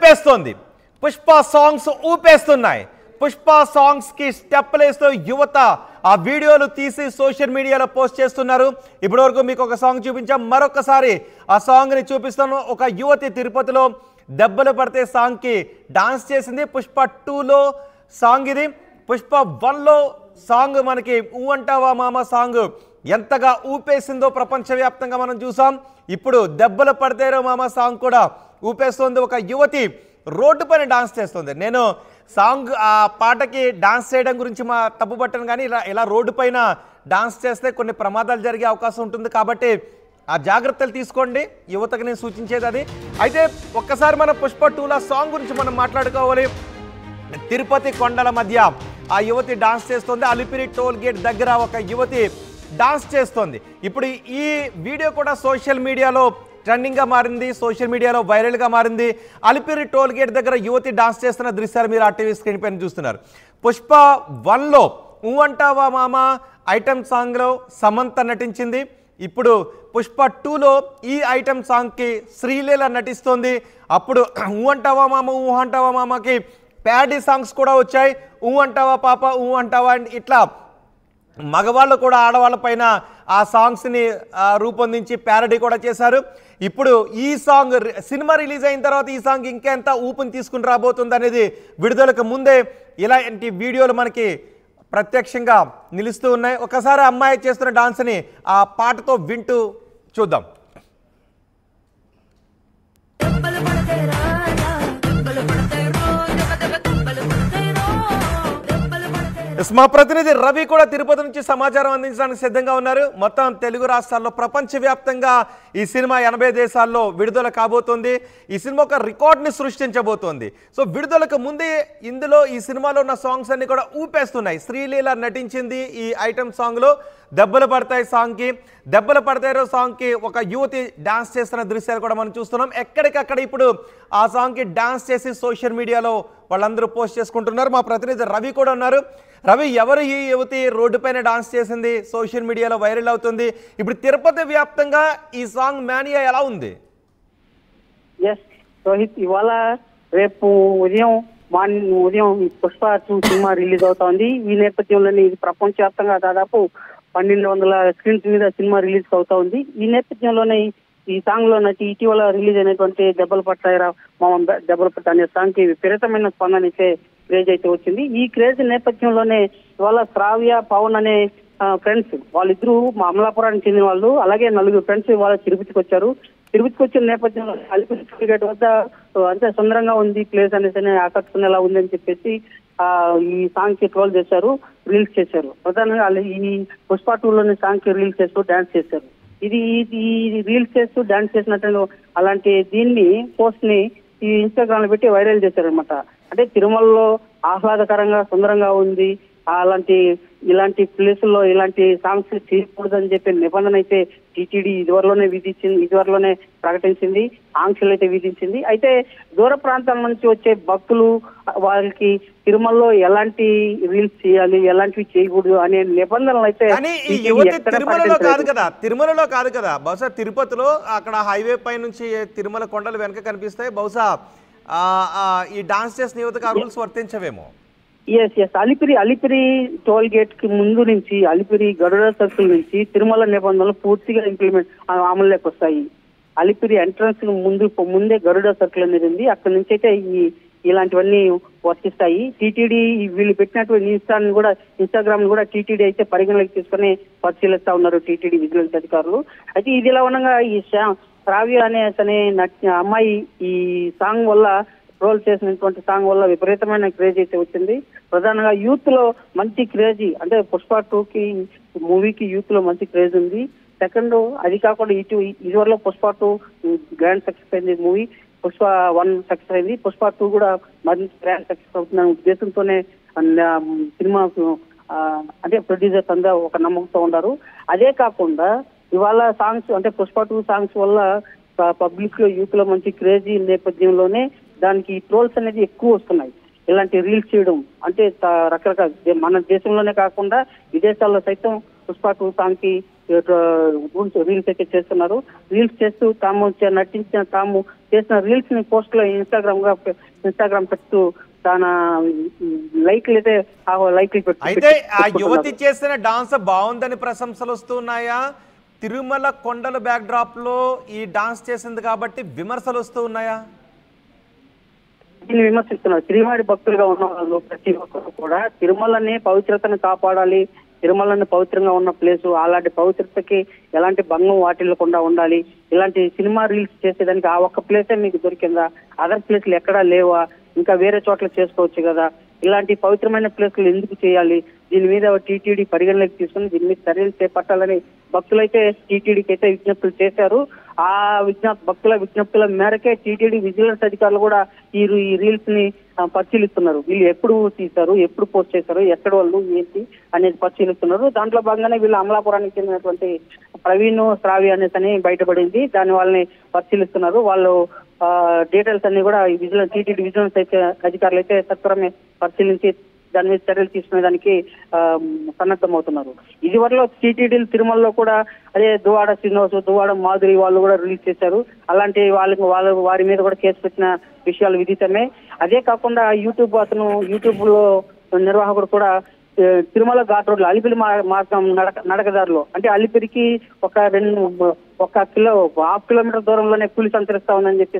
ఊపేస్తోంది. Pushpa songs ఊపేస్తున్నాయి. Pushpa songs కి స్టెప్పులు వేస్తూ యువత ఆ వీడియోలు తీసి సోషల్ మీడియాలో పోస్ట్ చేస్తున్నారు. ఇప్పటివరకు మీకు ఒక సాంగ్ చూపించాం, మరొకసారి ఆ సాంగ్ని చూపిస్తాను. ఒక యువతి తిరుపతిలో దెబ్బలు పడితే సాంగ్కి డాన్స్ చేసింది. పుష్ప 2లో సాంగ్ ఇది. పుష్ప 1లో సాంగ్ మనకి ఊ అంటావా మామ సాంగ్ ఎంతగా ఊపేసిందో ప్రపంచవ్యాప్తంగా మనం చూసాం. ఇప్పుడు దెబ్బలు పడితేరో మామ సాంగ్ కూడా ఊపేస్తుంది. ఒక యువతి రోడ్డు పైన డాన్స్ చేస్తుంది. నేను సాంగ్ ఆ పాటకి డాన్స్ చేయడం గురించి తప్పు పట్టాను, కానీ ఇలా రోడ్డు పైన డాన్స్ చేస్తే కొన్ని ప్రమాదాలు జరిగే అవకాశం ఉంటుంది. కాబట్టి ఆ జాగ్రత్తలు తీసుకోండి, యువతకు నేను సూచించేది అది. అయితే ఒక్కసారి మన పుష్ప 2లో సాంగ్ గురించి మనం మాట్లాడుకోవాలి. తిరుపతి కొండల మధ్య ఆ యువతి డాన్స్ చేస్తుంది. అలిపిరి టోల్ గేట్ దగ్గర ఒక యువతి డాన్స్ చేస్తోంది. ఇప్పుడు ఈ వీడియో కూడా సోషల్ మీడియాలో ట్రెండింగ్గా మారింది, సోషల్ మీడియాలో వైరల్గా మారింది. అలిపిరి టోల్ గేట్ దగ్గర యువతి డాన్స్ చేస్తున్న దృశ్యాలు మీరు ఆ టీవీ స్క్రీన్ పైన చూస్తున్నారు. పుష్ప 1లో ఊ అంటావా మామ ఐటమ్ సాంగ్లో సమంత నటించింది. ఇప్పుడు పుష్ప 2లో ఈ ఐటమ్ సాంగ్కి శ్రీలీల నటిస్తోంది. అప్పుడు ఊ అంటావా మామ ఊ అంటావా మామకి ప్యాడీ సాంగ్స్ కూడా వచ్చాయి. ఊ అంటావా పాప ఊ అంటావా అండ్ ఇట్లా మగవాళ్ళు కూడా ఆడవాళ్ళ పైన ఆ సాంగ్స్ని రూపొందించి ప్యారడీ కూడా చేశారు. ఇప్పుడు ఈ సాంగ్ సినిమా రిలీజ్ అయిన తర్వాత ఈ సాంగ్ ఇంకెంత ఊపుని తీసుకుని రాబోతుంది అనేది విడుదలకు ముందే ఇలాంటి వీడియోలు మనకి ప్రత్యక్షంగా నిలుస్తూ ఉన్నాయి. ఒకసారి అమ్మాయి చేస్తున్న డాన్స్ని ఆ పాటతో వింటూ చూద్దాం. మా ప్రతినిధి రవి కూడా తిరుపతి నుంచి సమాచారం అందించడానికి సిద్ధంగా ఉన్నారు. మొత్తం తెలుగు రాష్ట్రాల్లో ప్రపంచవ్యాప్తంగా ఈ సినిమా 80 దేశాల్లో విడుదల కాబోతోంది. ఈ సినిమా ఒక రికార్డ్ని సృష్టించబోతోంది. సో విడుదలకు ముందే ఈ సినిమాలో ఉన్న సాంగ్స్ అన్ని కూడా ఊపేస్తున్నాయి. శ్రీలీల నటించింది ఈ ఐటమ్ సాంగ్లో. దెబ్బలు పడతాయి సాంగ్కి, దెబ్బలు పడతాయో సాంగ్కి ఒక యువతి డాన్స్ చేస్తున్న దృశ్యాలు కూడా మనం చూస్తున్నాం. ఎక్కడికక్కడ ఇప్పుడు ఆ సాంగ్కి డాన్స్ చేసి సోషల్ మీడియాలో వాళ్ళందరూ పోస్ట్ చేసుకుంటున్నారు. మా ప్రతినిధి రవి కూడా ఉన్నారు. రవి, ఎవరు ఈ యువతి రోడ్డు పైన డాన్స్ చేసింది, సోషల్ మీడియాలో వైరల్ అవుతుంది? ఇప్పుడు తిరుపతి వ్యాప్తంగా ఈ సాంగ్ మానియా ఎలా ఉంది? రోహిత్, ఇవాళ రేపు ఉదయం పుష్ప 2 సినిమా రిలీజ్ అవుతోంది. ఈ నేపథ్యంలోనే ఇది ప్రపంచవ్యాప్తంగా దాదాపు 1200 స్క్రీన్స్ మీద సినిమా రిలీజ్ అవుతా ఉంది. ఈ నేపథ్యంలోనే ఈ సాంగ్ లో నటి ఇటీవల రిలీజ్ అయినటువంటి దెబ్బలు పట్టాయిరా దెబ్బలు పట్ట అనే సాంగ్ కి విపరీతమైన స్పందన అయితే క్రేజ్ అయితే వచ్చింది. ఈ క్రేజ్ నేపథ్యంలోనే ఇవాళ శ్రావ్య పవన్ అనే ఫ్రెండ్స్ వాళ్ళిద్దరూ మా అమలాపురానికి చెందిన వాళ్ళు, అలాగే 4 ఫ్రెండ్స్ ఇవాళ తిరుపతికి వచ్చారు. తిరుపతికి వచ్చిన నేపథ్యంలో అలిపిరి టోల్ గేట్ వద్ద అంతే సుందరంగా ఉంది ప్లేస్ అనేసి ఆకర్షణలా ఉంది అని చెప్పేసి ఈ సాంగ్ కి ట్రోల్ చేశారు, రీల్స్ చేశారు. ప్రధానంగా ఈ పుష్ప 2లోని సాంగ్ కి రీల్స్ చేస్తూ డాన్స్ చేశారు. ఇది రీల్స్ చేస్తూ డాన్స్ చేసినట్టు అలాంటి దీన్ని పోస్ట్ ని ఈ ఇన్స్టాగ్రామ్ లో పెట్టి వైరల్ చేశారనమాట. అంటే తిరుమలలో ఆహ్లాదకరంగా సుందరంగా ఉంది, ఇలాంటి ప్లేసుల్లో ఇలాంటి సాంగ్స్ చేయకూడదని చెప్పే నిబంధన అయితే టీటీడీ ఇదివరలోనే ప్రకటించింది, ఆంక్షలు అయితే విధించింది. అయితే దూర ప్రాంతాల నుంచి వచ్చే భక్తులు వాళ్ళకి తిరుమలలో ఎలాంటి రీల్స్ చేయాలి, ఎలాంటివి చేయకూడదు అనే నిబంధనలు అయితే తిరుమలలో కాదు కదా, బహుశా తిరుపతిలో అక్కడ హైవే పై నుంచి తిరుమల కొండలు వెనక కనిపిస్తాయి. బహుశా ఈ డాన్స్ చేసిన యువతకు ఆ రూల్స్ వర్తించవేమో. అలిపిరి టోల్ గేట్ కి ముందు నుంచి అలిపిరి గరుడ సర్కిల్ నుంచి తిరుమల నిబంధనలు పూర్తిగా అమల్లోకి వస్తాయి. అలిపిరి ఎంట్రన్స్ ముందే గరుడ సర్కిల్ అనేది ఉంది. అక్కడి నుంచి అయితే ఇలాంటివన్నీ వర్తిస్తాయి. టీటీడీ వీళ్ళు పెట్టినటువంటి ఇన్స్టాగ్రామ్ కూడా టీటీడీ అయితే పరిగణలోకి తీసుకుని పరిశీలిస్తా ఉన్నారు టీటీడీ విజిలెన్స్ అధికారులు. అయితే ఇది ఇలా ఉండగా ఈ శ్రావ్య అనే అమ్మాయి ఈ సాంగ్ వల్ల రోల్ చేసినటువంటి సాంగ్ వల్ల విపరీతమైన క్రేజ్ అయితే వచ్చింది. ప్రధానంగా యూత్ లో మంచి క్రేజ్, అంటే పుష్ప 2కి మూవీకి యూత్ లో మంచి క్రేజ్ ఉంది. సెకండ్ అది కాకుండా ఇదివరలో పుష్ప 2 గ్రాండ్ సక్సెస్ అయింది మూవీ, పుష్ప 1 సక్సెస్ అయింది. పుష్ప 2 కూడా మరింత గ్రాండ్ సక్సెస్ అవుతుందనే ఉద్దేశంతోనే సినిమా అంటే ప్రొడ్యూసర్స్ అంతా ఒక నమ్మకంతో ఉన్నారు. అదే కాకుండా ఇవాళ సాంగ్స్ అంటే పుష్ప 2 సాంగ్స్ వల్ల పబ్లిక్ లో యూత్ లో మంచి క్రేజీ నేపథ్యంలోనే దానికి ట్రోల్స్ అనేది ఎక్కువ వస్తున్నాయి. ఇలాంటి రీల్స్ చేయడం అంటే రకరకాల మన దేశంలోనే కాకుండా విదేశాల్లో సైతం పుష్ప 2 సాంగ్ కి రీల్స్ అయితే చేస్తున్నారు. రీల్స్ చేస్తూ తాము చేసిన రీల్స్ ని పోస్ట్ లో ఇన్స్టాగ్రామ్ పెడుతూ తన లైక్లు అయితే అయితే ఆ యువతి చేసిన డాన్స్ బాగుందని ప్రశంసలు వస్తున్నాయా? తిరుమల కొండల బ్యాక్ డ్రాప్ లో ఈ డాన్స్ చేసింది కాబట్టి విమర్శలు వస్తూ ఉన్నాయా? దీన్ని విమర్శిస్తున్నారు. శ్రీవారి భక్తులుగా ఉన్న వాళ్ళు ప్రతి ఒక్కరు కూడా తిరుమలని పవిత్రతను కాపాడాలి, తిరుమలని పవిత్రంగా ఉన్న ప్లేసు, అలాంటి పవిత్రతకి ఎలాంటి భంగం వాటిల్లకుండా ఉండాలి. ఇలాంటి సినిమా రీల్స్ చేసేదానికి ఆ ఒక్క ప్లేసే మీకు దొరికిందా? అదర్ ప్లేస్లు ఎక్కడా లేవా? ఇంకా వేరే చోట్ల చేసుకోవచ్చు కదా. ఇలాంటి పవిత్రమైన ప్లేస్లు ఎందుకు చేయాలి? దీని మీద టీటీడీ పరిగణలోకి తీసుకుని దీని మీద చర్యలు చేపట్టాలని భక్తులైతే టీటీడీకి అయితే విజ్ఞప్తులు చేశారు. ఆ భక్తుల విజ్ఞప్తుల మేరకే టీటీడీ విజిలెన్స్ అధికారులు కూడా ఈ రీల్స్ ని పరిశీలిస్తున్నారు. వీళ్ళు ఎప్పుడు తీశారు, ఎప్పుడు పోస్ట్ చేశారు, ఎక్కడ వాళ్ళు ఏంటి అనేది పరిశీలిస్తున్నారు. దాంట్లో భాగంగానే వీళ్ళు అమలాపురానికి చెందినటువంటి ప్రవీణ్ శ్రావ్య అనేసి బయటపడింది. దాని వాళ్ళని పరిశీలిస్తున్నారు. వాళ్ళు డీటెయిల్స్ అన్ని కూడా టీటీడీ విజిలెన్స్ అయితే అధికారులు అయితే సత్వరమే పరిశీలించి దాని మీద చర్యలు తీసుకునేదానికి సన్నద్ధమవుతున్నారు. ఇదివరలో టీటీడీలు తిరుమలలో కూడా అదే దువ్వాడ శ్రీనివాసు, దువ్వాడ మాధురి వాళ్ళు కూడా రిలీజ్ చేశారు. అలాంటి వారి మీద కూడా కేసు పెట్టిన విషయాలు విదితమే. అదే కాకుండా యూట్యూబ్ లో నిర్వాహకుడు కూడా తిరుమల ఘాట్ రోడ్లో అలిపిరి మార్గం నడకదారిలో అంటే అలిపిరికి ఒక హాఫ్ కిలోమీటర్ దూరంలోనే కూలి సంచరిస్తా ఉందని చెప్పి